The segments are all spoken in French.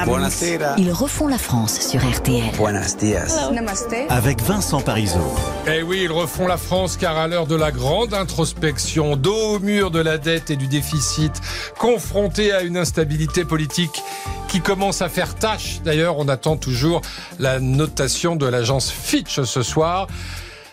Buonasera. Ils refont la France sur RTL. Buenos dias. Avec Vincent Parisot. Eh oui, ils refont la France car à l'heure de la grande introspection, dos au mur de la dette et du déficit, confrontés à une instabilité politique qui commence à faire tâche. D'ailleurs, on attend toujours la notation de l'agence Fitch ce soir.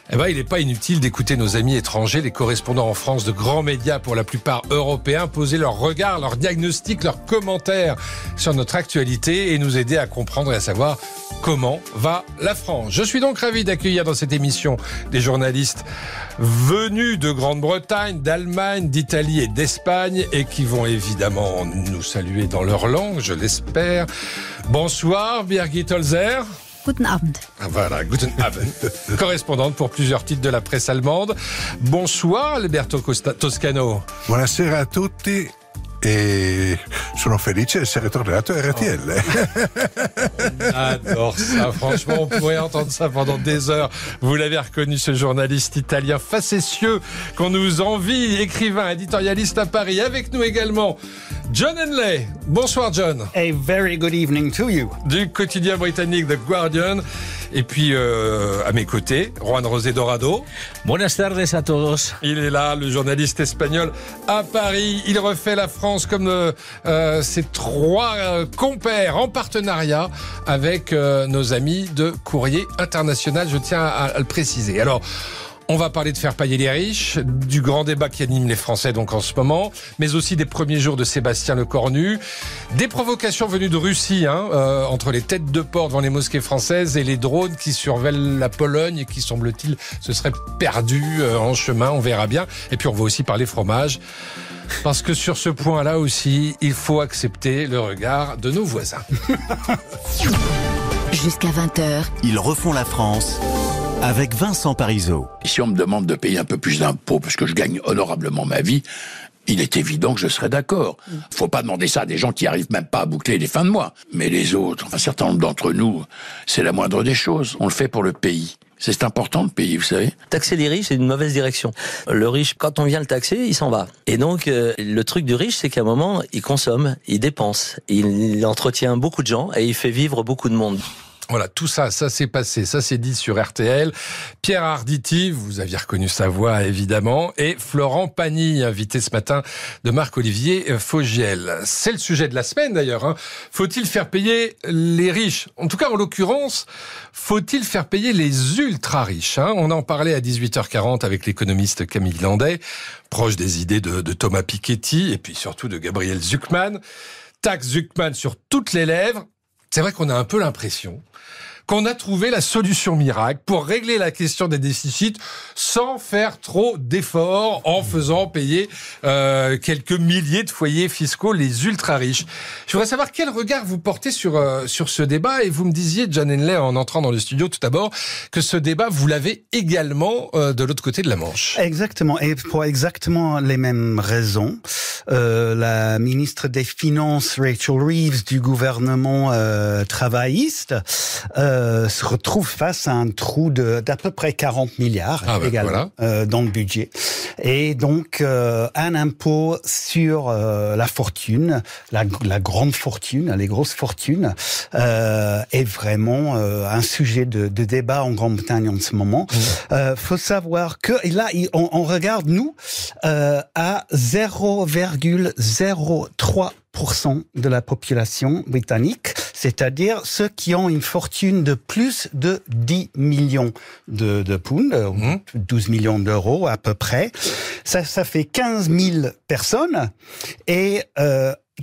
Eh ben, il n'est pas inutile d'écouter nos amis étrangers, les correspondants en France de grands médias, pour la plupart européens, poser leur regard, leur diagnostic, leurs commentaires sur notre actualité et nous aider à comprendre et à savoir comment va la France. Je suis donc ravi d'accueillir dans cette émission des journalistes venus de Grande-Bretagne, d'Allemagne, d'Italie et d'Espagne et qui vont évidemment nous saluer dans leur langue, je l'espère. Bonsoir Birgit Holzer. Guten Abend. Voilà, guten Abend, correspondante pour plusieurs titres de la presse allemande. Bonsoir Alberto Toscano. Buonasera a tutti. E sono felice di essere tornato a RTL. J'adore ça, franchement, on pourrait entendre ça pendant des heures. Vous l'avez reconnu, ce journaliste italien facétieux qu'on nous envie, écrivain, éditorialiste à Paris. Avec nous également, John Henley. Bonsoir John. A very good evening to you. Du quotidien britannique The Guardian. Et puis, à mes côtés, Juan José Dorado. Buenas tardes a todos. Il est là, le journaliste espagnol à Paris. Il refait la France comme ses trois compères en partenariat avec nos amis de Courrier International. Je tiens à le préciser. Alors, on va parler de faire payer les riches, du grand débat qui anime les Français donc en ce moment, mais aussi des premiers jours de Sébastien Lecornu, des provocations venues de Russie, entre les têtes de port devant les mosquées françaises et les drones qui surveillent la Pologne et qui, semble-t-il, se seraient perdus en chemin, on verra bien. Et puis on va aussi parler fromage, parce que sur ce point-là aussi, il faut accepter le regard de nos voisins. Jusqu'à 20h. Ils refont la France avec Vincent Parisot. Si on me demande de payer un peu plus d'impôts parce que je gagne honorablement ma vie, il est évident que je serais d'accord. Faut pas demander ça à des gens qui arrivent même pas à boucler les fins de mois. Mais les autres, enfin, un certain nombre d'entre nous, c'est la moindre des choses. On le fait pour le pays. C'est important de payer, vous savez. Taxer les riches, c'est une mauvaise direction. Le riche, quand on vient le taxer, il s'en va. Et donc, le truc du riche, c'est qu'à un moment, il consomme, il dépense, il entretient beaucoup de gens et il fait vivre beaucoup de monde. Voilà, tout ça, ça s'est passé, ça s'est dit sur RTL. Pierre Arditi, vous aviez reconnu sa voix évidemment, et Florent Pagny, invité ce matin de Marc-Olivier Fogiel. C'est le sujet de la semaine d'ailleurs. Faut-il faire payer les riches ? En tout cas, en l'occurrence, faut-il faire payer les ultra-riches ? On en parlait à 18h40 avec l'économiste Camille Landais, proche des idées de Thomas Piketty, et puis surtout de Gabriel Zucman. Taxe Zucman sur toutes les lèvres. C'est vrai qu'on a un peu l'impression qu'on a trouvé la solution miracle pour régler la question des déficits sans faire trop d'efforts, en faisant payer quelques milliers de foyers fiscaux les ultra-riches. Je voudrais savoir quel regard vous portez sur ce débat, et vous me disiez, John Henley, en entrant dans le studio tout d'abord, que ce débat, vous l'avez également de l'autre côté de la Manche. Exactement, et pour exactement les mêmes raisons. La ministre des Finances, Rachel Reeves, du gouvernement travailliste, se retrouve face à un trou d'à peu près 40 milliards également, voilà. Dans le budget. Et donc, un impôt sur la fortune, la grande fortune, les grosses fortunes, est vraiment un sujet de débat en Grande-Bretagne en ce moment. Faut savoir que, et là, on regarde, nous, à 0,03% de la population britannique, c'est-à-dire ceux qui ont une fortune de plus de 10 millions de pounds, 12 millions d'euros à peu près. Ça fait 15 000 personnes et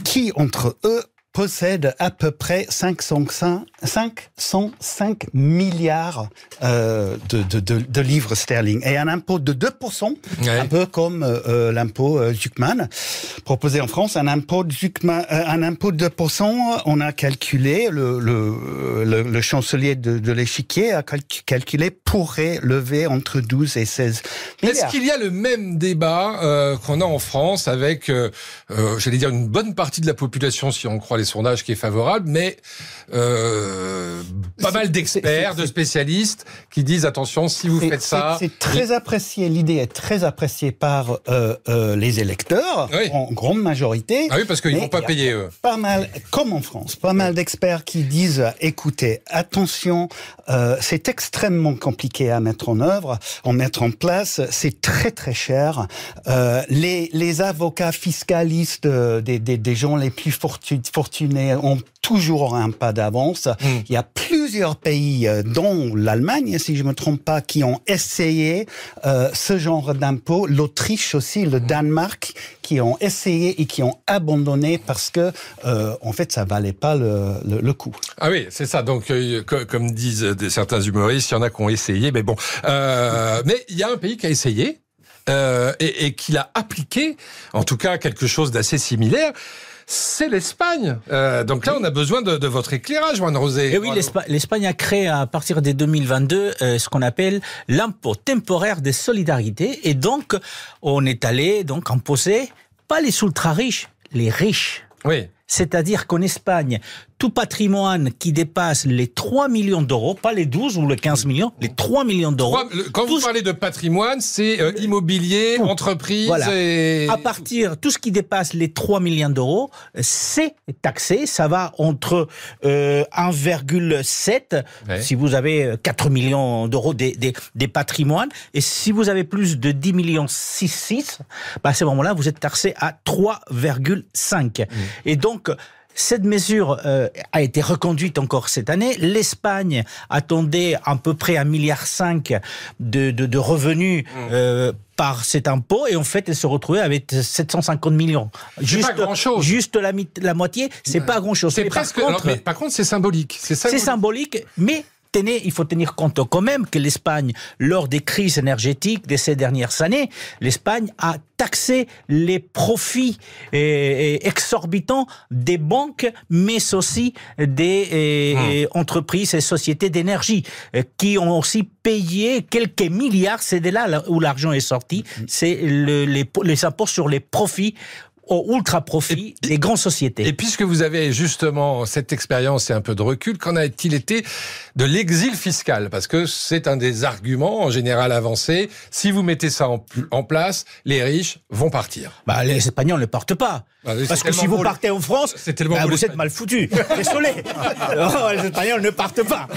qui, entre eux, possèdent à peu près 505 milliards de livres sterling. Et un impôt de 2%, un peu comme l'impôt Zucman, proposé en France, un impôt de 2%, on a calculé, le chancelier de l'échiquier a calculé, pourrait lever entre 12 et 16 milliards. Est-ce qu'il y a le même débat qu'on a en France avec, j'allais dire, une bonne partie de la population, si on croit les les sondages qui est favorable, mais pas mal d'experts, de spécialistes qui disent attention, si vous faites ça... C'est très apprécié, l'idée est très appréciée par les électeurs, en grande majorité. Ah oui, parce qu'ils ne vont pas payer, eux. Pas mal, comme en France, pas mal d'experts qui disent, écoutez, attention, c'est extrêmement compliqué à mettre en place, c'est très très cher. Les avocats fiscalistes des gens les plus fortunés ont toujours un pas d'avance. Il y a plusieurs pays, dont l'Allemagne, si je me trompe pas, qui ont essayé ce genre d'impôt. L'Autriche aussi, le Danemark, qui ont essayé et qui ont abandonné parce que, en fait, ça valait pas le coup. Ah oui, c'est ça. Donc, comme disent certains humoristes, il y en a qui ont essayé, mais bon. Mais il y a un pays qui a essayé et qui l'a appliqué, en tout cas quelque chose d'assez similaire. C'est l'Espagne. Donc là, on a besoin de votre éclairage, Juan Rosé. Et oui, l'Espagne a créé à partir de 2022 ce qu'on appelle l'impôt temporaire de solidarité. Et donc, on est allé imposer pas les ultra-riches, les riches. Oui. C'est-à-dire qu'en Espagne, tout patrimoine qui dépasse les 3 millions d'euros, pas les 12 ou les 15 millions, les 3 millions d'euros. Quand vous parlez de patrimoine, c'est immobilier, entreprise et... À partir, tout ce qui dépasse les 3 millions d'euros, c'est taxé. Ça va entre 1,7, si vous avez 4 millions d'euros des patrimoines, et si vous avez plus de 10 millions 6, à ce moment-là, vous êtes taxé à 3,5. Et donc, cette mesure a été reconduite encore cette année. L'Espagne attendait à peu près 1,5 milliard de revenus par cet impôt, et en fait, elle se retrouvait avec 750 millions. Pas grand-chose. Juste la moitié, c'est pas grand-chose. C'est presque... Par contre, c'est symbolique. C'est symbolique, mais... Il faut tenir compte quand même que l'Espagne, lors des crises énergétiques de ces dernières années, l'Espagne a taxé les profits exorbitants des banques, mais aussi des entreprises et sociétés d'énergie, qui ont aussi payé quelques milliards. C'est de là où l'argent est sorti. C'est les impôts sur les profits, aux ultra-profits des grandes sociétés. Et puisque vous avez justement cette expérience et un peu de recul, qu'en a-t-il été de l'exil fiscal? Parce que c'est un des arguments en général avancés. Si vous mettez ça en place, les riches vont partir. Les Espagnols ne partent pas. Parce que si vous partez en France, vous êtes mal foutus. Désolé. Les Espagnols ne partent pas.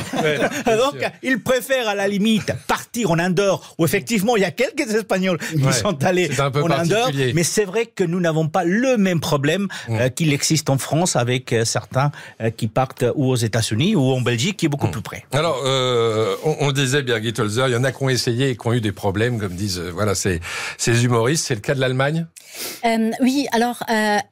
Donc, ils préfèrent à la limite partir en Andorre, où effectivement il y a quelques Espagnols qui sont allés en Andorre. Mais c'est vrai que nous n'avons pas le même problème qu'il existe en France, avec certains qui partent ou aux États-Unis ou en Belgique, qui est beaucoup plus près. Alors, on le disait, Birgit Holzer, il y en a qui ont essayé et qui ont eu des problèmes, comme disent ces humoristes. C'est le cas de l'Allemagne? Oui, alors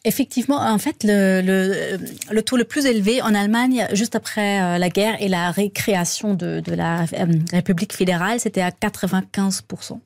effectivement, en fait, le taux le plus élevé en Allemagne, juste après la guerre et la récréation de la République fédérale, c'était à 95%.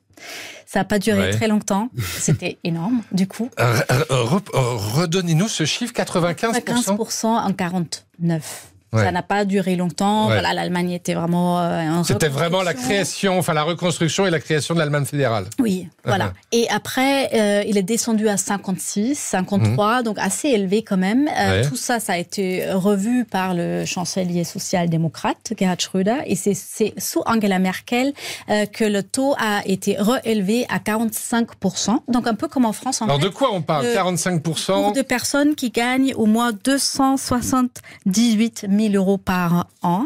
Ça n'a pas duré très longtemps. C'était énorme, du coup. Redonnez-nous ce chiffre, 95%. 95% en 49. Ça n'a pas duré longtemps. Voilà, l'Allemagne était vraiment... C'était vraiment la création, la reconstruction et la création de l'Allemagne fédérale. Oui, voilà. Et après, il est descendu à 56, 53, donc assez élevé quand même. Tout ça, ça a été revu par le chancelier social-démocrate, Gerhard Schröder, et c'est sous Angela Merkel que le taux a été réélevé à 45%, donc un peu comme en France. Alors de quoi on parle? 45% pour de personnes qui gagnent au moins 278 000 euros par an.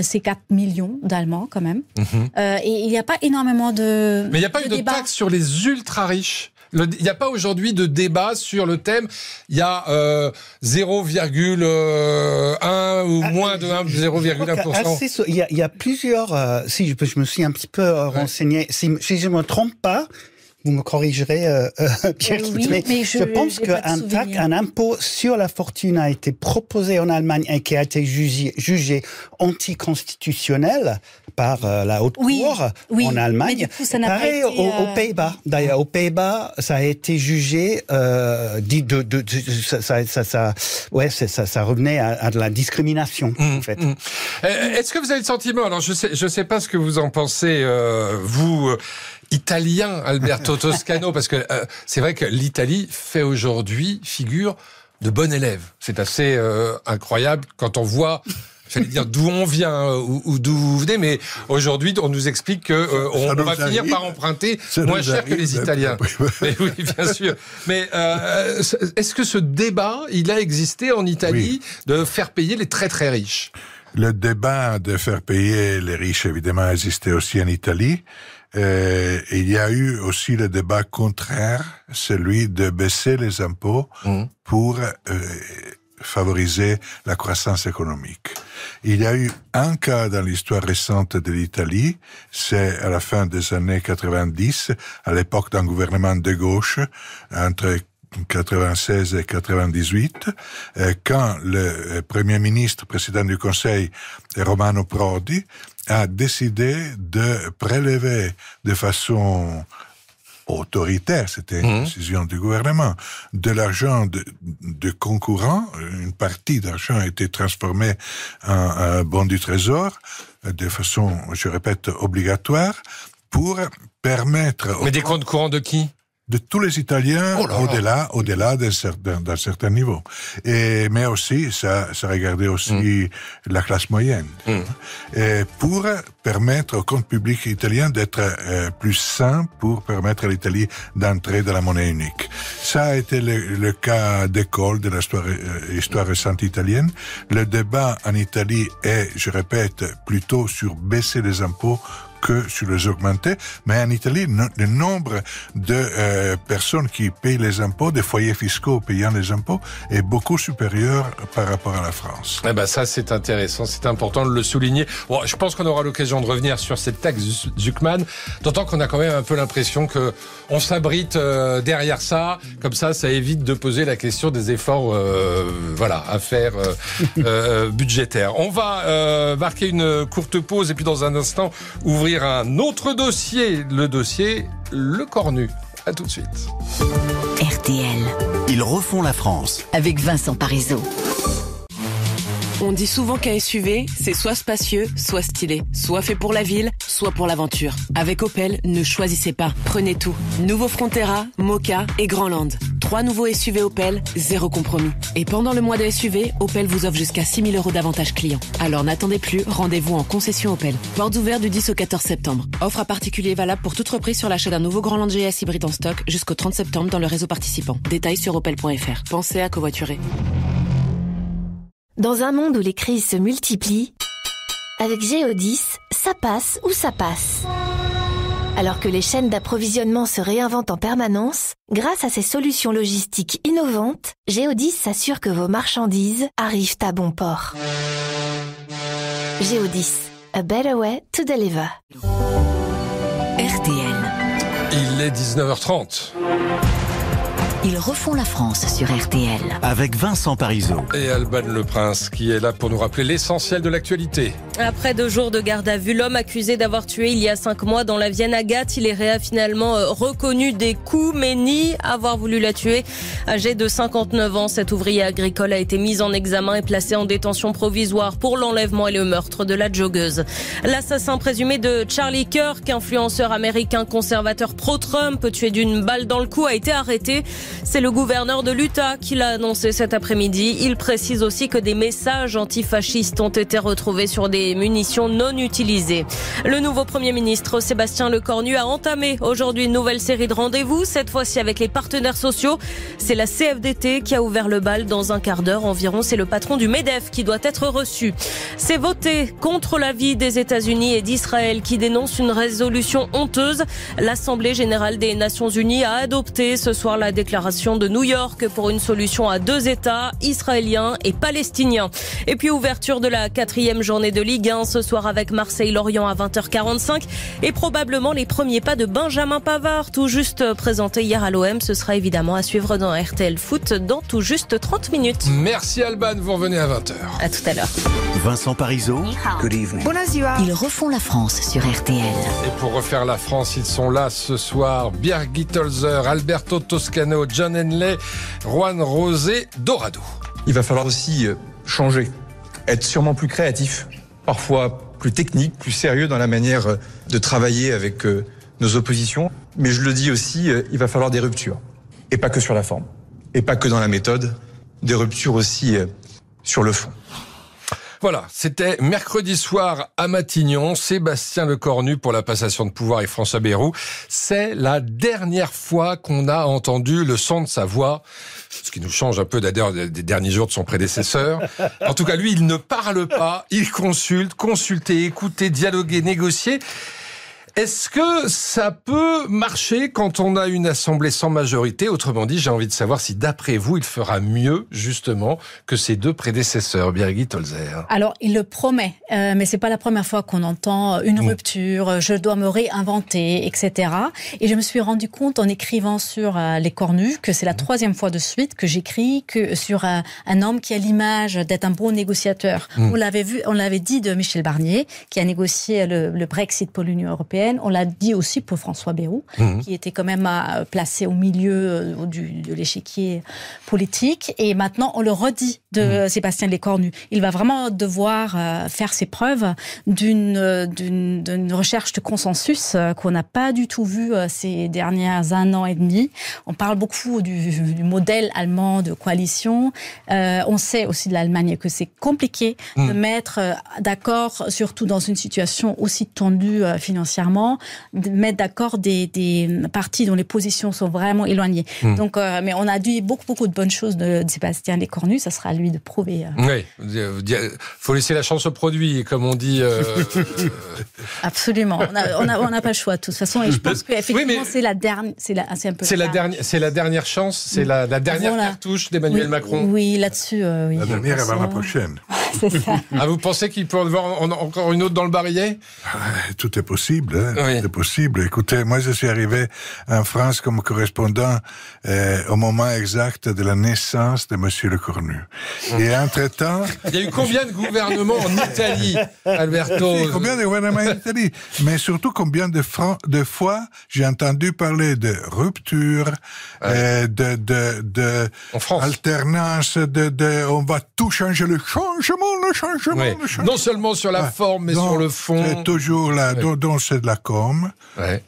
C'est 4 millions d'Allemands quand même. Et il n'y a pas énormément de... Mais il n'y a pas eu de taxe sur les ultra-riches. Il n'y a pas aujourd'hui de débat sur le thème. Il y a 0,1 ou moins de 0,1%. Il y a plusieurs... si je me suis un petit peu renseigné, si je ne me trompe pas, vous me corrigerez, Pierre, mais je pense qu'un impôt sur la fortune a été proposé en Allemagne et qui a été jugé anticonstitutionnel par la Haute Cour en Allemagne. Mais du coup, ça n'a pas été... aux Pays-Bas. D'ailleurs, aux Pays-Bas, ça a été jugé, ça revenait à de la discrimination, en fait. Est-ce que vous avez le sentiment, alors je sais pas ce que vous en pensez, vous... Italien, Alberto Toscano, parce que c'est vrai que l'Italie fait aujourd'hui figure de bon élève. C'est assez incroyable quand on voit... J'allais dire d'où on vient ou d'où vous venez, mais aujourd'hui, on nous explique qu'on va finir par emprunter moins cher que les Italiens. Mais oui, bien sûr. Mais est-ce que ce débat, il a existé en Italie, de faire payer les très très riches? Le débat de faire payer les riches, évidemment, existait aussi en Italie. Il y a eu aussi le débat contraire, celui de baisser les impôts pour favoriser la croissance économique. Il y a eu un cas dans l'histoire récente de l'Italie, c'est à la fin des années 90, à l'époque d'un gouvernement de gauche, entre 96 et 98, quand le Premier ministre, président du Conseil, Romano Prodi, a décidé de prélever de façon autoritaire, c'était une décision du gouvernement, de l'argent de concurrents. Une partie d'argent a été transformée en bons du trésor de façon, je répète, obligatoire pour permettre... Mais des comptes courants de qui? De tous les Italiens, au-delà d'un certain niveau. Mais aussi, ça regardait aussi la classe moyenne. Et pour permettre au compte public italien d'être plus sain, pour permettre à l'Italie d'entrer dans la monnaie unique. Ça a été le cas d'école de l'histoire récente italienne. Le débat en Italie est, je répète, plutôt sur baisser les impôts que sur les augmenter. Mais en Italie, le nombre de personnes qui payent les impôts, des foyers fiscaux payant les impôts, est beaucoup supérieur par rapport à la France. Eh ben ça, c'est intéressant, c'est important de le souligner. Bon, je pense qu'on aura l'occasion de revenir sur cette taxe Zuckman, d'autant qu'on a quand même un peu l'impression que on s'abrite derrière ça. Comme ça évite de poser la question des efforts à faire budgétaires. On va marquer une courte pause et puis dans un instant ouvrir un autre dossier, le dossier Le Cornu. À tout de suite. RTL. Ils refont la France. Avec Vincent Parisot. On dit souvent qu'un SUV, c'est soit spacieux, soit stylé, soit fait pour la ville, soit pour l'aventure. Avec Opel, ne choisissez pas, prenez tout. Nouveau Frontera, Moka et Grandland. 3 nouveaux SUV Opel, 0 compromis. Et pendant le mois de SUV, Opel vous offre jusqu'à 6 000 € d'avantages clients. Alors n'attendez plus, rendez-vous en concession Opel. Portes ouvertes du 10 au 14 septembre. Offre à particulier valable pour toute reprise sur l'achat d'un nouveau Grandland GS hybride en stock jusqu'au 30 septembre dans le réseau participant. Détails sur opel.fr. Pensez à covoiturer. Dans un monde où les crises se multiplient, avec Géodis, ça passe ou ça passe. Alors que les chaînes d'approvisionnement se réinventent en permanence, grâce à ses solutions logistiques innovantes, Géodis s'assure que vos marchandises arrivent à bon port. Géodis, a better way to deliver. RTL. Il est 19h30. Ils refont la France sur RTL. Avec Vincent Parisot. Et Alban Le Prince qui est là pour nous rappeler l'essentiel de l'actualité. Après 2 jours de garde à vue, l'homme accusé d'avoir tué il y a 5 mois dans la Vienne Agathe, il est finalement reconnu des coups, mais nie avoir voulu la tuer. Âgé de 59 ans, cet ouvrier agricole a été mis en examen et placé en détention provisoire pour l'enlèvement et le meurtre de la joggeuse. L'assassin présumé de Charlie Kirk, influenceur américain conservateur pro-Trump, tué d'une balle dans le cou, a été arrêté. C'est le gouverneur de l'Utah qui l'a annoncé cet après-midi. Il précise aussi que des messages antifascistes ont été retrouvés sur des munitions non utilisées. Le nouveau Premier ministre Sébastien Lecornu a entamé aujourd'hui une nouvelle série de rendez-vous, cette fois-ci avec les partenaires sociaux. C'est la CFDT qui a ouvert le bal dans un quart d'heure environ. C'est le patron du MEDEF qui doit être reçu. C'est voté contre l'avis des États-Unis et d'Israël qui dénonce une résolution honteuse. L'Assemblée générale des Nations unies a adopté ce soir la déclaration de New York pour une solution à 2 États, israéliens et palestiniens. Et puis ouverture de la 4e journée de Ligue 1 ce soir avec Marseille-Lorient à 20h45 et probablement les premiers pas de Benjamin Pavard, tout juste présenté hier à l'OM. Ce sera évidemment à suivre dans RTL Foot dans tout juste 30 minutes. Merci Alban, vous revenez à 20h. À tout à l'heure. Vincent Parisot. Good evening. Ils refont la France sur RTL. Et pour refaire la France, ils sont là ce soir. Birgit Holzer, Alberto Toscano, John Henley, Juan José Dorado. Il va falloir aussi changer, être sûrement plus créatif, parfois plus technique, plus sérieux dans la manière de travailler avec nos oppositions. Mais je le dis aussi, il va falloir des ruptures. Et pas que sur la forme, et pas que dans la méthode, des ruptures aussi sur le fond. Voilà, c'était mercredi soir à Matignon, Sébastien Lecornu pour la passation de pouvoir et François Bayrou. C'est la dernière fois qu'on a entendu le son de sa voix, ce qui nous change un peu d'ailleurs des derniers jours de son prédécesseur. En tout cas, lui, il ne parle pas, il consulter, écouter, dialoguer, négocier. Est-ce que ça peut marcher quand on a une assemblée sans majorité ? Autrement dit, j'ai envie de savoir si, d'après vous, il fera mieux, justement, que ses deux prédécesseurs, Birgit Holzer. Alors, il le promet, mais c'est pas la première fois qu'on entend une rupture, je dois me réinventer, etc. Et je me suis rendu compte, en écrivant sur Les Cornus, que c'est la troisième fois de suite que j'écris que sur un homme qui a l'image d'être un bon négociateur. On l'avait dit de Michel Barnier, qui a négocié le Brexit pour l'Union européenne. On l'a dit aussi pour François Bayrou, qui était quand même placé au milieu de l'échiquier politique. Et maintenant, on le redit de Sébastien Lecornu. Il va vraiment devoir faire ses preuves d'une recherche de consensus qu'on n'a pas du tout vu ces dernières 1 an et demi. On parle beaucoup du modèle allemand de coalition. On sait aussi de l'Allemagne que c'est compliqué de mettre d'accord, surtout dans une situation aussi tendue financièrement, de mettre d'accord des partis dont les positions sont vraiment éloignées. Donc, mais on a dit beaucoup de bonnes choses de Sébastien Lecornu. Ça sera à lui de prouver. Oui, faut laisser la chance au produit, comme on dit. Absolument. On n'a pas le choix de toute façon. Et je pense qu'effectivement, c'est la dernière. C'est la dernière chance. C'est la dernière cartouche d'Emmanuel Macron. Oui, là-dessus. Oui, la dernière avant la prochaine. C'est ça. Vous pensez qu'il peut y avoir encore une autre dans le barillet ? Tout est possible. C'est possible. Écoutez, moi, je suis arrivé en France comme correspondant au moment exact de la naissance de Monsieur Lecornu. Et entre-temps... Il y a eu combien de gouvernements en Italie, Alberto ? Combien de gouvernements en Italie ? Mais surtout, combien de fois j'ai entendu parler de rupture, de alternance, on va tout changer, le changement. Non seulement sur la forme, mais sur le fond. C'est toujours là, donc c'est de la com.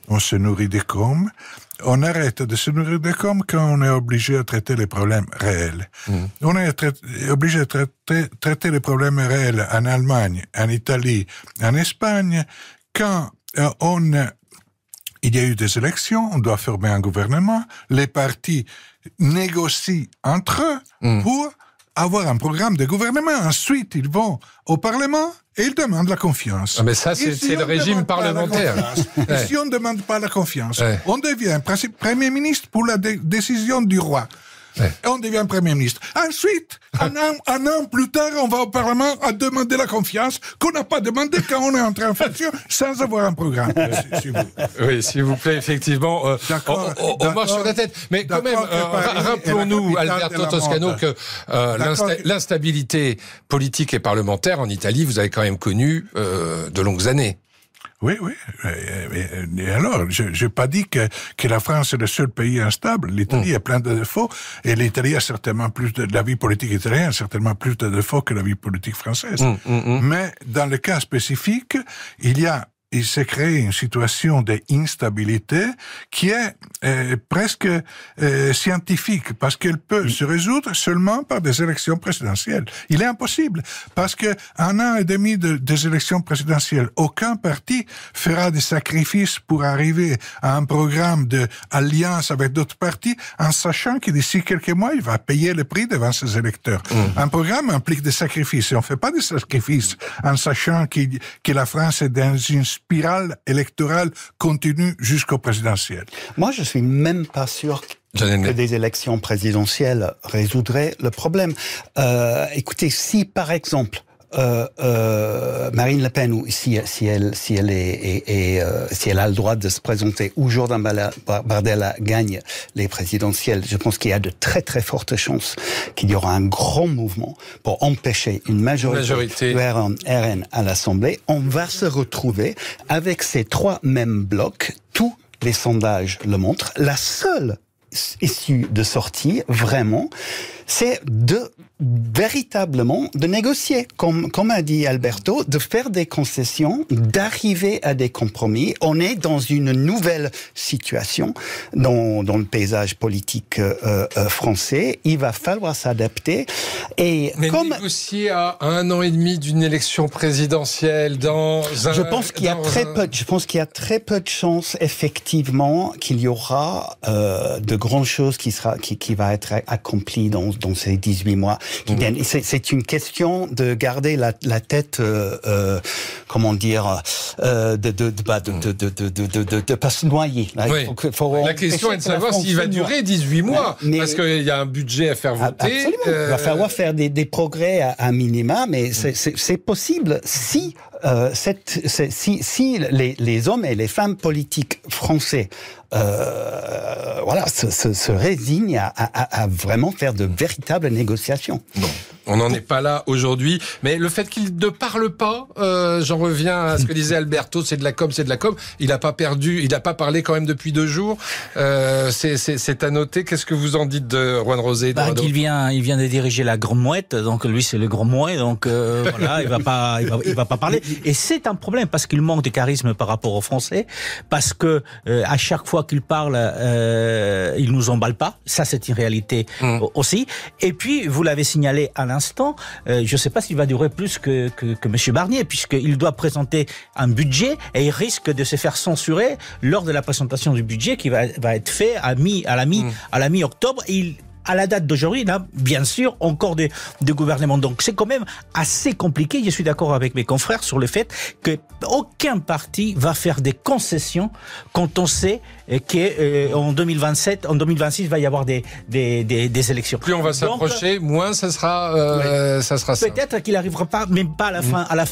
On se nourrit des com. On arrête de se nourrir des com quand on est obligé de traiter les problèmes réels. On est obligé de traiter les problèmes réels en Allemagne, en Italie, en Espagne, quand il y a eu des élections, on doit former un gouvernement, les partis négocient entre eux pour avoir un programme de gouvernement. Ensuite, ils vont au Parlement et ils demandent la confiance. Ah mais ça, c'est le régime parlementaire. Si on ne demande pas la confiance, on devient Premier ministre pour la décision du roi. On devient Premier ministre. Ensuite, un an plus tard, on va au Parlement à demander la confiance qu'on n'a pas demandé quand on est entré en fonction sans avoir un programme. Oui, s'il vous plaît, effectivement, on marche sur la tête. Mais quand même, rappelons-nous, Alberto Toscano, que l'instabilité politique et parlementaire en Italie, vous avez quand même connu de longues années. Oui. Et alors, je n'ai pas dit que la France est le seul pays instable. L'Italie a plein de défauts. Et l'Italie a certainement la vie politique italienne a certainement plus de défauts que la vie politique française. Mais dans le cas spécifique, il s'est créé une situation d'instabilité qui est presque scientifique, parce qu'elle peut se résoudre seulement par des élections présidentielles. Il est impossible, parce que 1 an et demi des élections présidentielles, aucun parti fera des sacrifices pour arriver à un programme d'alliance avec d'autres partis, en sachant que d'ici quelques mois, il va payer le prix devant ses électeurs. Un programme implique des sacrifices, et on ne fait pas des sacrifices en sachant que la France est dans une spirale électorale continue jusqu'au présidentiel. Moi, je suis même pas sûr que des élections présidentielles résoudraient le problème. Écoutez, si par exemple Marine Le Pen, ou si elle a le droit de se présenter, ou Jordan Bardella gagne les présidentielles, je pense qu'il y a de très très fortes chances qu'il y aura un grand mouvement pour empêcher une majorité du RN à l'Assemblée. On va se retrouver avec ces 3 mêmes blocs. Tous les sondages le montrent. La seule issue de sortie, vraiment, c'est véritablement de négocier, comme a dit Alberto, de faire des concessions, d'arriver à des compromis. On est dans une nouvelle situation dans le paysage politique français. Il va falloir s'adapter. Mais négocier à 1 an et demi d'une élection présidentielle Je pense qu'il y a très peu de chances, effectivement, qu'il y aura de grandes choses qui va être accomplies dans ces 18 mois qui viennent. C'est une question de garder la tête, comment dire, de pas se noyer. Oui. La question est de savoir s'il va durer 18 mois, parce qu'il y a un budget à faire voter. Absolument. Il va falloir faire des progrès à minima, mais c'est possible si les hommes et les femmes politiques français se résignent à vraiment faire de véritables négociations. Bon, on n'en est pas là aujourd'hui, mais le fait qu'il ne parle pas, j'en reviens à ce que disait Alberto, c'est de la com. Il n'a pas parlé quand même depuis 2 jours. C'est à noter. Qu'est-ce que vous en dites de Juan José Dorado? Il vient de diriger la Grande Mouette, donc lui c'est le Grand Mouet, donc voilà, il va pas parler. Et c'est un problème parce qu'il manque de charisme par rapport aux Français, parce que à chaque fois qu'il parle, il nous emballe pas. Ça, c'est une réalité aussi. Et puis, vous l'avez signalé à l'instant, je ne sais pas s'il va durer plus que Monsieur Barnier, puisqu'il doit présenter un budget et il risque de se faire censurer lors de la présentation du budget qui va être fait à la mi-octobre. À la date d'aujourd'hui, il y a bien sûr encore des gouvernements. Donc c'est quand même assez compliqué. Je suis d'accord avec mes confrères sur le fait qu'aucun parti va faire des concessions quand on sait qu'en 2027, en 2026, il va y avoir des élections. Plus on va s'approcher, moins ça sera ça. Peut-être qu'il n'arrivera même pas à la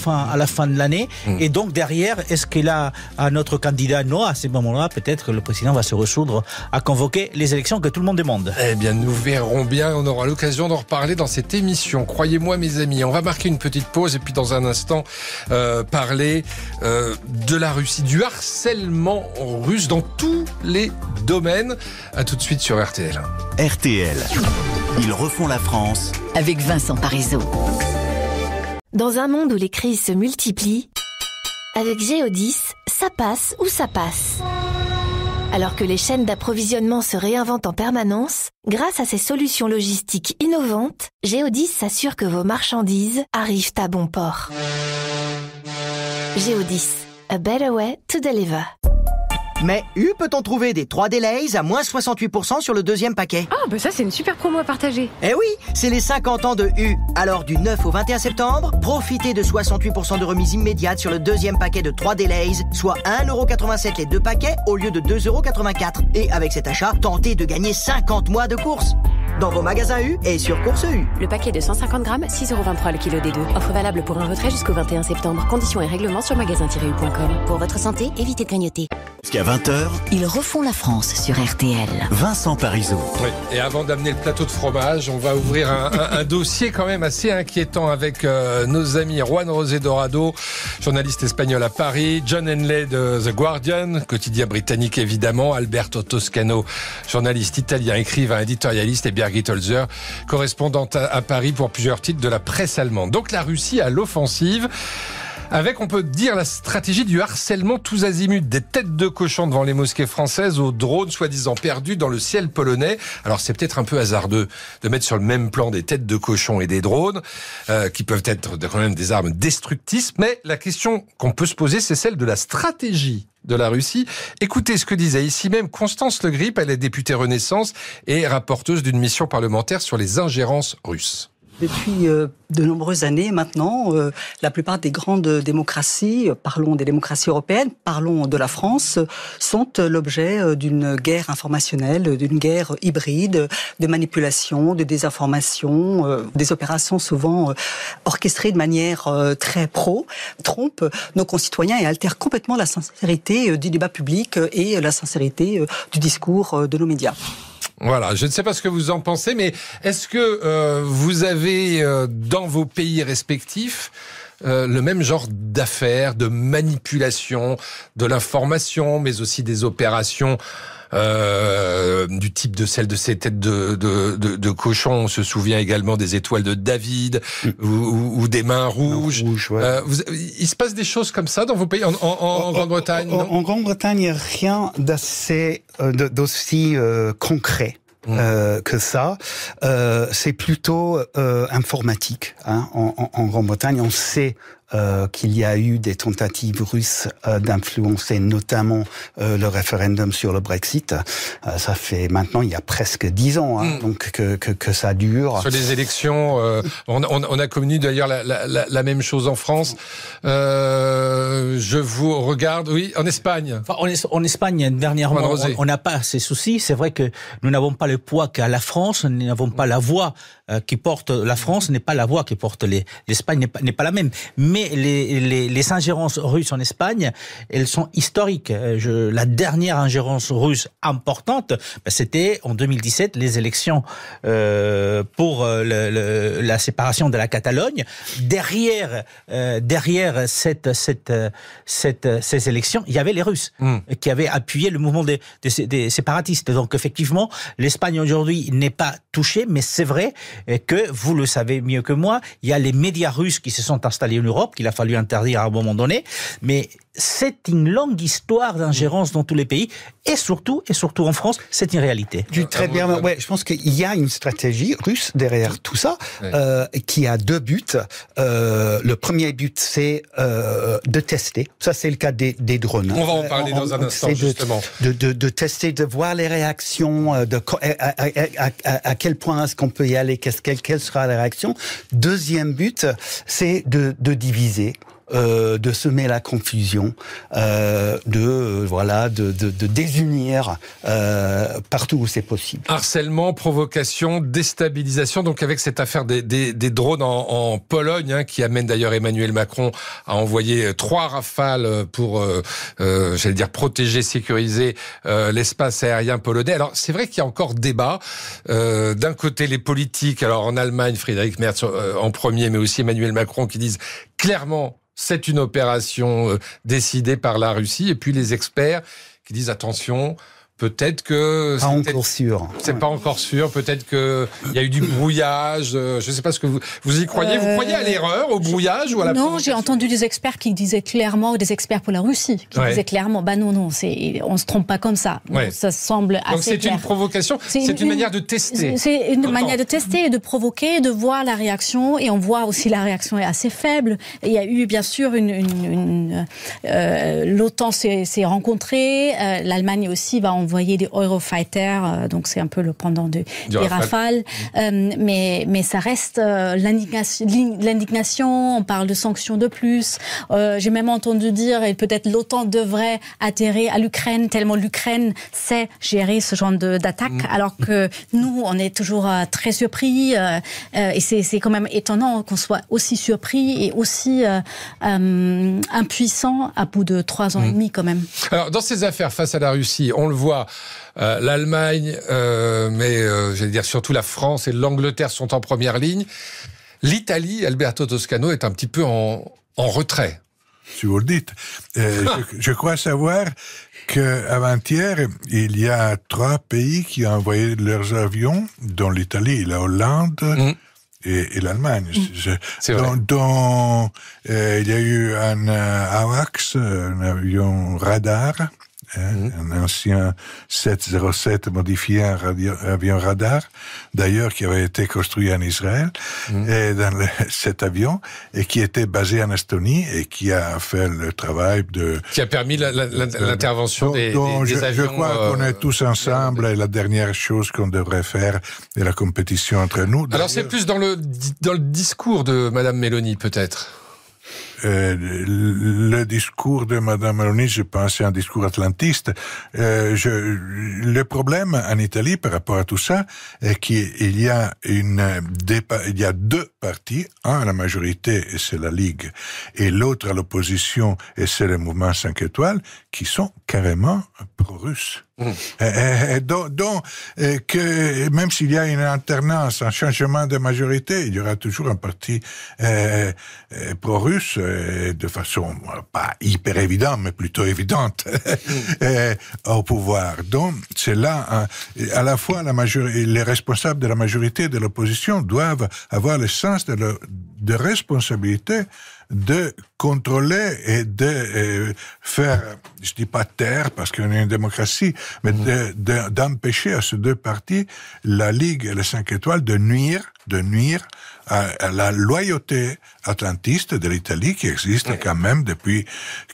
fin de l'année. Et donc derrière, est-ce qu'il a à notre candidat non, à ce moment-là, peut-être que le président va se ressoudre à convoquer les élections que tout le monde demande. Eh bien, nous verrons bien. On aura l'occasion d'en reparler dans cette émission. Croyez-moi, mes amis. On va marquer une petite pause et puis dans un instant parler de la Russie, du harcèlement russe dans tous les domaines. À tout de suite sur RTL. RTL. Ils refont la France avec Vincent Parisot. Dans un monde où les crises se multiplient, avec Géodis, ça passe ou ça passe. Alors que les chaînes d'approvisionnement se réinventent en permanence, grâce à ses solutions logistiques innovantes, Géodis s'assure que vos marchandises arrivent à bon port. Géodis, a better way to deliver. Mais peut-on trouver des 3D Lays à moins 68% sur le 2e paquet? Ah, bah ça c'est une super promo à partager. Eh oui, c'est les 50 ans de U. Alors du 9 au 21 septembre, profitez de 68% de remise immédiate sur le 2e paquet de 3D Lays, soit 1,87€ les 2 paquets au lieu de 2,84€. Et avec cet achat, tentez de gagner 50 mois de course. Dans vos magasins U et sur Course U. Le paquet de 150 grammes, 6,23€ le kilo des 2. Offre valable pour un retrait jusqu'au 21 septembre. Conditions et règlements sur magasin-u.com. Pour votre santé, évitez de grignoter. Jusqu'à 20h. Ils refont la France sur RTL. Vincent Parisot. Oui. Et avant d'amener le plateau de fromage, on va ouvrir un dossier quand même assez inquiétant avec nos amis Juan José Dorado, journaliste espagnol à Paris, John Henley de The Guardian, quotidien britannique évidemment, Alberto Toscano, journaliste italien, écrivain, éditorialiste, et Birgit Holzer, correspondante à Paris pour plusieurs titres de la presse allemande. Donc la Russie à l'offensive, avec, on peut dire, la stratégie du harcèlement tous azimuts, des têtes de cochon devant les mosquées françaises aux drones soi-disant perdus dans le ciel polonais. Alors c'est peut-être un peu hasardeux de mettre sur le même plan des têtes de cochon et des drones, qui peuvent être quand même des armes destructrices, mais la question qu'on peut se poser, c'est celle de la stratégie de la Russie. Écoutez ce que disait ici même Constance Le Grip, elle est députée Renaissance et rapporteuse d'une mission parlementaire sur les ingérences russes. Depuis de nombreuses années maintenant, la plupart des grandes démocraties, parlons des démocraties européennes, parlons de la France, sont l'objet d'une guerre informationnelle, d'une guerre hybride, de manipulation, de désinformation, des opérations souvent orchestrées de manière très trompent nos concitoyens et altèrent complètement la sincérité du débat public et la sincérité du discours de nos médias. Voilà, je ne sais pas ce que vous en pensez, mais est-ce que vous avez dans vos pays respectifs le même genre d'affaires, de manipulation de l'information, mais aussi des opérations du type de celle de ces têtes de cochon. On se souvient également des étoiles de David ou des mains rouges. Il se passe des choses comme ça dans vos pays, en Grande-Bretagne? En Grande-Bretagne, il n'y a rien d'aussi concret. Que ça, c'est plutôt informatique. En Grande-Bretagne, on sait qu'il y a eu des tentatives russes d'influencer notamment le référendum sur le Brexit. Ça fait maintenant, il y a presque 10 ans, donc que ça dure. Sur les élections, on a connu d'ailleurs la même chose en France. Je vous regarde, oui, en Espagne. Enfin, en Espagne, dernièrement, on n'a pas ces soucis. C'est vrai que nous n'avons pas le poids qu'a la France, nous n'avons pas la voix qui porte la France, n'est pas la voix qui porte l'Espagne, n'est pas la même. Mais les ingérences russes en Espagne, elles sont historiques. La dernière ingérence russe importante, c'était en 2017, les élections pour la séparation de la Catalogne. Derrière ces élections, il y avait les Russes qui avaient appuyé le mouvement des séparatistes. Donc effectivement, l'Espagne aujourd'hui n'est pas touchée, mais c'est vrai que, vous le savez mieux que moi, il y a les médias russes qui se sont installés en Europe, qu'il a fallu interdire à un moment donné, mais c'est une longue histoire d'ingérence dans tous les pays, et surtout en France, c'est une réalité. Très bien, ouais, je pense qu'il y a une stratégie russe derrière tout ça, qui a 2 buts. Le premier but, c'est de tester. Ça, c'est le cas des drones. On va en parler dans un instant, justement. De tester, de voir les réactions, à quel point est-ce qu'on peut y aller, quelle sera la réaction. Deuxième but, c'est de diviser. De semer la confusion, de désunir partout où c'est possible. Harcèlement, provocation, déstabilisation. Donc avec cette affaire des drones en Pologne, qui amène d'ailleurs Emmanuel Macron à envoyer 3 rafales pour, protéger, sécuriser l'espace aérien polonais. Alors c'est vrai qu'il y a encore débat. D'un côté les politiques, alors en Allemagne, Friedrich Merz en premier, mais aussi Emmanuel Macron qui disent clairement c'est une opération décidée par la Russie. Et puis les experts qui disent attention, peut-être que... Pas encore sûr. C'est pas encore sûr. Peut-être qu'il y a eu du brouillage. Je ne sais pas ce que vous y croyez. Vous croyez à l'erreur, au brouillage ou à la Non, j'ai entendu des experts qui disaient clairement, ou des experts pour la Russie, qui disaient clairement, non, on ne se trompe pas comme ça. Donc, ça semble assez Donc c'est clair. Une provocation, c'est une manière de tester. C'est une manière de tester, de provoquer, de voir la réaction. Et on voit aussi la réaction est assez faible. Et il y a eu, bien sûr, l'OTAN s'est rencontrée. L'Allemagne aussi va envoyer des Eurofighter, donc c'est un peu le pendant des Rafales. Mais ça reste l'indignation, on parle de sanctions de plus. J'ai même entendu dire, et peut-être l'OTAN devrait atterrir à l'Ukraine, tellement l'Ukraine sait gérer ce genre d'attaque, alors que nous, on est toujours très surpris. Et c'est quand même étonnant qu'on soit aussi surpris et aussi impuissant à bout de 3 ans et demi quand même. Alors, dans ces affaires face à la Russie, on le voit, l'Allemagne, j'allais dire surtout la France et l'Angleterre sont en première ligne. L'Italie, Alberto Toscano, est un petit peu en retrait. Si vous le dites. Je crois savoir qu'avant-hier, il y a 3 pays qui ont envoyé leurs avions, dont l'Italie, la Hollande et l'Allemagne. Il y a eu un AWACS, un avion radar, un ancien 707 modifié en avion radar, d'ailleurs qui avait été construit en Israël, et dans cet avion, et qui était basé en Estonie, et qui a fait le travail qui a permis l'intervention des avions. Je crois qu'on est tous ensemble, et la dernière chose qu'on devrait faire est la compétition entre nous. Alors c'est plus dans le discours de Madame Meloni, peut-être. Le discours de Madame Meloni, je pense, c'est un discours atlantiste. Le problème en Italie par rapport à tout ça est qu'il y a il y a 2 partis, un à la majorité et c'est la Ligue, et l'autre à l'opposition et c'est le mouvement 5 étoiles, qui sont carrément pro-russes. Donc, que même s'il y a une alternance, un changement de majorité, il y aura toujours un parti pro-russe, de façon pas hyper évidente, mais plutôt évidente, au pouvoir. Donc, c'est là, à la fois les responsables de la majorité et de l'opposition doivent avoir le sens de responsabilité de contrôler et de faire, je dis pas taire parce qu'on est une démocratie, mais d'empêcher à ces deux partis, la Ligue et les 5 étoiles, de nuire à la loyauté atlantiste de l'Italie qui existe quand même depuis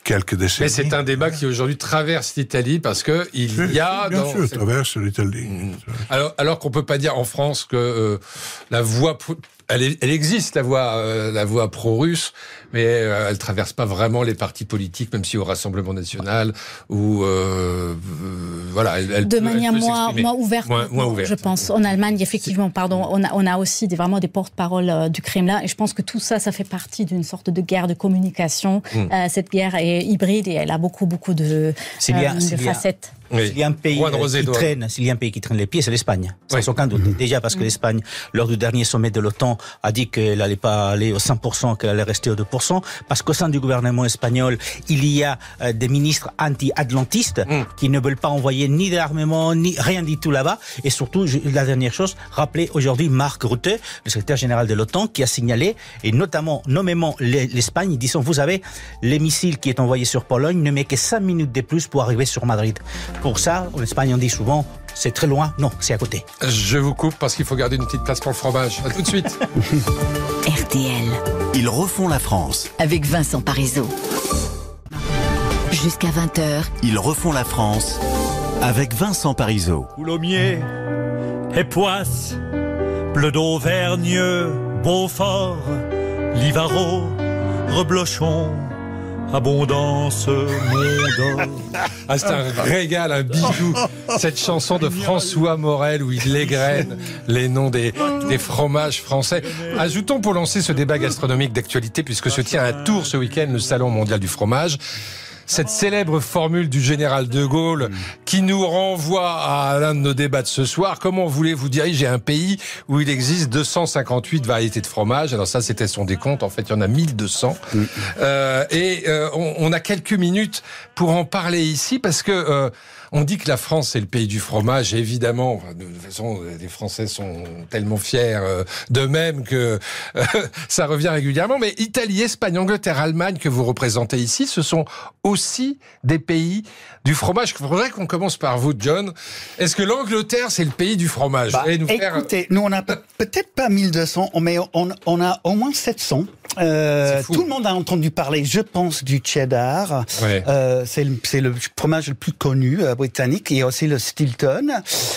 quelques décennies. Mais c'est un débat qui aujourd'hui traverse l'Italie parce que il y a... Bien sûr, traverse l'Italie. Alors qu'on peut pas dire en France que la voix... Elle existe, la voix pro-russe, mais elle traverse pas vraiment les partis politiques, même si au Rassemblement national, ou voilà, de manière moins ouverte, je pense. En Allemagne, effectivement, on a aussi vraiment des porte-paroles du Kremlin, et je pense que tout ça, ça fait partie d'une sorte de guerre de communication. Cette guerre est hybride et elle a beaucoup de facettes. S'il y a un pays qui traîne les pieds, c'est l'Espagne, sans aucun doute. Déjà parce que l'Espagne, lors du dernier sommet de l'OTAN, a dit qu'elle n'allait pas aller au 100%, qu'elle allait rester au 2%, parce qu'au sein du gouvernement espagnol, il y a des ministres anti-atlantistes qui ne veulent pas envoyer ni d'armement, ni rien du tout là-bas. Et surtout, la dernière chose, rappelez aujourd'hui Mark Rutte, le secrétaire général de l'OTAN, qui a signalé, et notamment, nommément l'Espagne, disant, vous savez, les missiles qui est envoyé sur Pologne ne met que 5 minutes de plus pour arriver sur Madrid. Pour ça, en Espagne, on dit souvent, c'est très loin. Non, c'est à côté. Je vous coupe parce qu'il faut garder une petite place pour le fromage. À tout de suite. RTL. Ils refont la France. Avec Vincent Parisot. Jusqu'à 20h. Ils refont la France. Avec Vincent Parisot. Coulommiers et Poisse, Bleu d'Auvergne, Beaufort, Livaro, Reblochon. Abondance, monde. C'est un régal, un bijou. Cette chanson de François Morel où il égrène les noms des fromages français. Ajoutons pour lancer ce débat gastronomique d'actualité, puisque se tient à Tours ce week-end le Salon mondial du fromage. Cette célèbre formule du général de Gaulle qui nous renvoie à l'un de nos débats de ce soir. Comment voulez-vous diriger un pays où il existe 258 variétés de fromage? Alors ça, c'était son décompte. En fait, il y en a 1200. On a quelques minutes pour en parler ici parce que on dit que la France c'est le pays du fromage. Et évidemment, de toute façon, les Français sont tellement fiers d'eux-mêmes que ça revient régulièrement. Mais Italie, Espagne, Angleterre, Allemagne que vous représentez ici, ce sont aussi des pays du fromage. Il faudrait qu'on commence par vous, John. Est-ce que l'Angleterre, c'est le pays du fromage? Écoutez, nous, on n'a peut-être pas 1200, mais on a au moins 700. Tout le monde a entendu parler, je pense, du cheddar. Ouais. C'est le fromage le plus connu britannique. Il y a aussi le Stilton.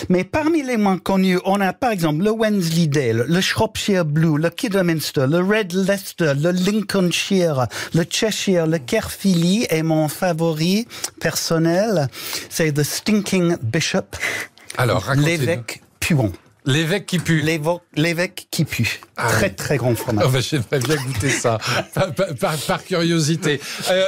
Mais parmi les moins connus, on a par exemple le Wensleydale, le Shropshire Blue, le Kidderminster, le Red Leicester, le Lincolnshire, le Cheshire, le Caerphilly et mon favori personnel, c'est The Stinking Bishop. Alors, l'évêque puant. L'évêque qui pue. L'évêque qui pue. Très grand fromage. J'aimerais bien goûter ça, par curiosité.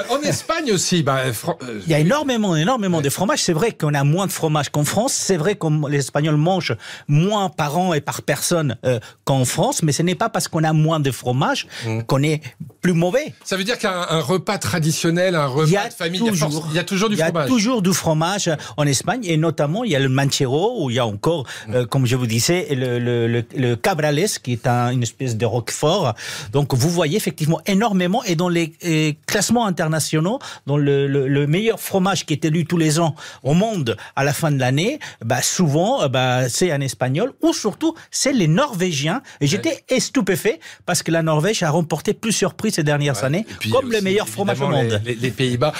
En Espagne aussi, il y a énormément de fromages. C'est vrai qu'on a moins de fromage qu'en France. C'est vrai que les Espagnols mangent moins par an et par personne qu'en France. Mais ce n'est pas parce qu'on a moins de fromage qu'on est plus mauvais. Ça veut dire qu'un repas traditionnel, un repas de famille, il y a toujours du fromage. Il y a toujours du fromage en Espagne. Et notamment, il y a le manchego, où il y a encore, comme je vous disais, le cabrales, qui est une espèce de roquefort. Donc, vous voyez effectivement énormément. Et dans les classements internationaux, dans le meilleur fromage qui est élu tous les ans au monde à la fin de l'année, souvent, c'est un Espagnol, ou surtout, c'est les Norvégiens. Et j'étais stupéfait parce que la Norvège a remporté plusieurs prix ces dernières années, comme les meilleurs fromages au monde. Les Pays-Bas.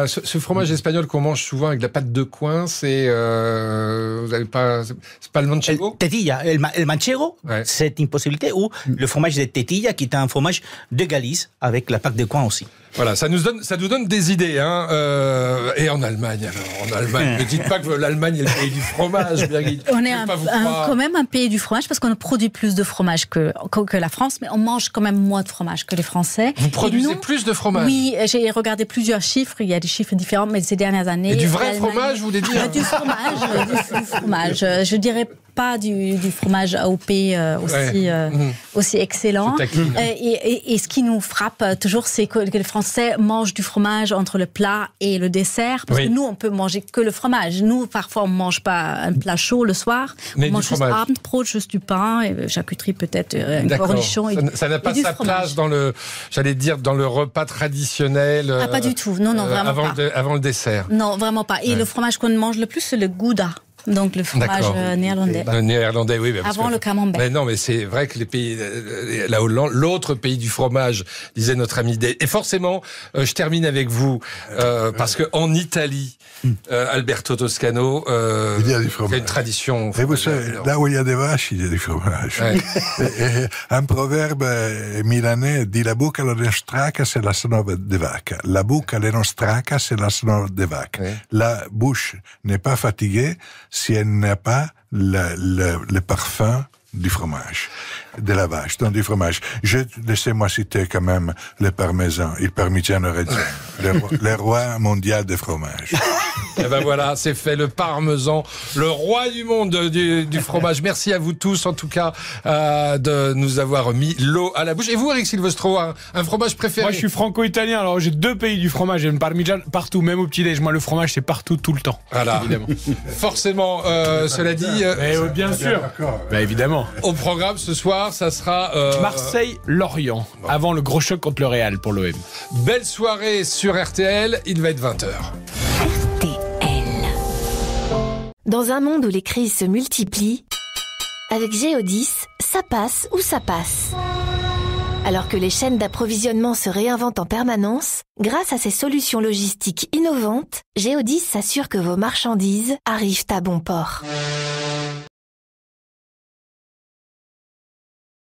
Ce fromage espagnol qu'on mange souvent avec de la pâte de coin, c'est pas le manchego? Tetilla, el manchego, c'est une possibilité, ou le fromage de tetilla, qui est un fromage de Galice, avec la pâte de coin aussi. Voilà, ça nous donne des idées. Hein. Et en Allemagne, alors, ne dites pas que l'Allemagne est le pays du fromage, Birgit. On est quand même un pays du fromage parce qu'on produit plus de fromage que la France, mais on mange quand même moins de fromage que les Français. Vous produisez plus de fromage? Oui, j'ai regardé plusieurs chiffres, il y a des chiffres différents, mais ces dernières années... Et du vrai fromage, vous voulez dire? Du fromage, du fromage. Je dirais pas du fromage AOP aussi excellent. Et ce qui nous frappe toujours, c'est que les Français mangent du fromage entre le plat et le dessert. Parce que nous, on peut manger que le fromage. Nous, parfois, on ne mange pas un plat chaud le soir. Mais on mange juste Abendbrot, juste du pain, et charcuterie peut-être, un cornichon. Ça n'a pas sa place dans le repas traditionnel. Pas du tout. Non, vraiment pas. Avant le dessert. Non, vraiment pas. Et le fromage qu'on mange le plus, c'est le Gouda. Donc le fromage néerlandais. Néerlandais, oui. Avant le camembert. Mais non, mais c'est vrai que les pays, la Hollande, l'autre pays du fromage, disait notre ami Day. Et forcément, je termine avec vous, parce que en Italie, Alberto Toscano, il y a du fromage. Il y a une tradition. Et vous savez, là où il y a des vaches, il y a du fromage. Ouais. Un proverbe milanais dit la bocca non stracca, c'est la sonore de vaca. La bocca non stracca, c'est la sonore de vaca. Ouais. La bouche n'est pas fatiguée si elle n'a pas le parfum du fromage, de la vache, donc du fromage. Laissez-moi citer quand même le parmesan, il parmigiano reggiano, le roi mondial des fromages. Et ben voilà, c'est fait, le parmesan, le roi du monde du fromage. Merci à vous tous, en tout cas, de nous avoir mis l'eau à la bouche. Et vous, Eric Silvestro, un fromage préféré? Moi, je suis franco-italien, alors j'ai 2 pays du fromage. J'ai le parmigiano partout, même au petit-déj. Moi, le fromage, c'est partout, tout le temps. Voilà. Évidemment. Forcément, cela dit... bien sûr. Bah, évidemment. Au programme, ce soir, ça sera... Marseille-Lorient, avant le gros choc contre le Real pour l'OM. Belle soirée sur RTL, il va être 20h. Dans un monde où les crises se multiplient, avec Géodis, ça passe ou ça passe. Alors que les chaînes d'approvisionnement se réinventent en permanence, grâce à ses solutions logistiques innovantes, Géodis s'assure que vos marchandises arrivent à bon port.